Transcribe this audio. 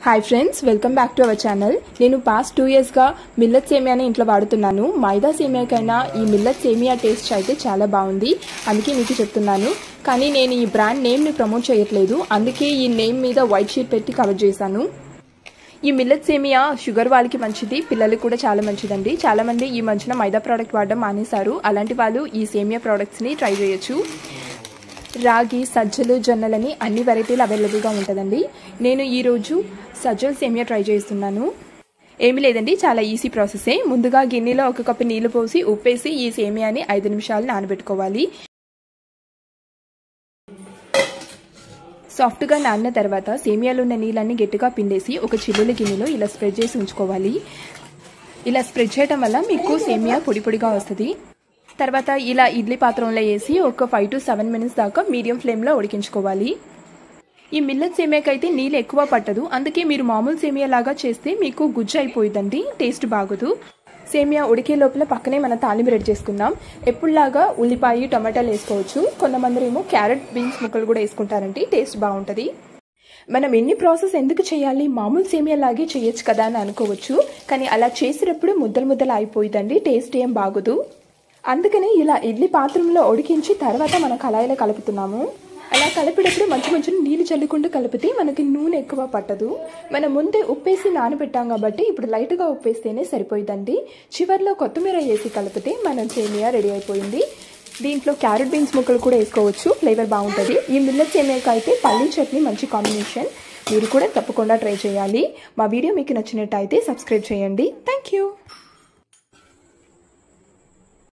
Hi friends, welcome back to our channel. నేను past 2 ఇయర్స్గా millet సేమియాని ఇంట్లో వాడుతున్నాను. మైదా సేమియా కన్నా ఈ మిల్లెట్ సేమియా టేస్ట్ అయితే చాలా బాగుంది, అందుకే మీకు చెప్తున్నాను. కానీ నేను ఈ బ్రాండ్ నేమ్ని ప్రమోట్ చేయట్లేదు, అందుకే ఈ నేమ్ మీద వైట్ షీట్ పెట్టి కవర్ చేశాను. ఈ మిల్లెట్ సేమియా షుగర్ వాళ్ళకి మంచిది, పిల్లలకి కూడా చాలా మంచిదండి. చాలామంది ఈ మధ్యన మైదా ప్రోడక్ట్ వాడడం మానేశారు. అలాంటి వాళ్ళు ఈ సేమియా ప్రోడక్ట్స్ని ట్రై చేయొచ్చు. రాగి, సజ్జలు, జొన్నలని అన్ని వెరైటీలు అవైలబుల్గా ఉంటుందండి. నేను ఈరోజు సజ్జల సేమియా ట్రై చేస్తున్నాను. ఏమీ లేదండి, చాలా ఈజీ ప్రాసెసే. ముందుగా గిన్నెలో 1 కప్పు నీళ్లు పోసి ఉప్పేసి ఈ సేమియాని 5 నిమిషాలు నానబెట్టుకోవాలి. సాఫ్ట్గా నానిన తర్వాత సేమియాలో ఉన్న నీళ్ళని గట్టిగా పిండేసి ఒక చిల్లుల గిన్నెలో ఇలా స్ప్రెడ్ చేసి ఉంచుకోవాలి. ఇలా స్ప్రెడ్ చేయడం వల్ల మీకు సేమియా పొడి పొడిగా వస్తుంది. తర్వాత ఇలా ఇడ్లీ పాత్రలో వేసి ఒక 5 to 7 మినిట్స్ దాకా మీడియం ఫ్లేమ్లో ఉడికించుకోవాలి. ఈ మిల్లెట్ సేమియాకి అయితే నీళ్ళు ఎక్కువ పట్టదు, అందుకే మీరు మామూలు సేమియా లాగా చేస్తే మీకు గుజ్జు అయిపోయిందండి, టేస్ట్ బాగోదు. సేమియా ఉడికే లోపల పక్కనే మనం తాలింపు రెడీ చేసుకుందాం. ఎప్పుడులాగా ఉల్లిపాయ, టమాటాలు వేసుకోవచ్చు. కొంతమంది ఏమో క్యారెట్, బీన్స్ ముక్కలు కూడా వేసుకుంటారండి, టేస్ట్ బాగుంటుంది. మనం ఎన్ని ప్రాసెస్ ఎందుకు చేయాలి, మామూలు సేమియా లాగే చేయొచ్చు కదా అని అనుకోవచ్చు. కానీ అలా చేసేటప్పుడు ముద్దలు అయిపోయిందండి, టేస్ట్ ఏం బాగోదు. అందుకని ఇలా ఇడ్లీ పాత్రలో ఉడికించి తర్వాత మనం కళాయిలో కలుపుతున్నాము. అలా కలిపేటప్పుడు మంచి నీళ్ళు చల్లుకుంటూ కలిపితే మనకి నూనె ఎక్కువ పట్టదు. మనం ముందే ఉప్పేసి నానబెట్టాం కాబట్టి ఇప్పుడు లైట్గా ఉప్పేస్తేనే సరిపోయిందండి. చివరిలో కొత్తిమీర వేసి కలిపితే మన సేమియా రెడీ అయిపోయింది. దీంట్లో క్యారెట్, బీన్స్ ముక్కలు కూడా వేసుకోవచ్చు, ఫ్లేవర్ బాగుంటుంది. ఈ మిల్లెట్ సేమియాకి అయితే పల్లీ చట్నీ మంచి కాంబినేషన్. మీరు కూడా తప్పకుండా ట్రై చేయాలి. మా వీడియో మీకు నచ్చినట్టయితే సబ్స్క్రైబ్ చేయండి. Thank you.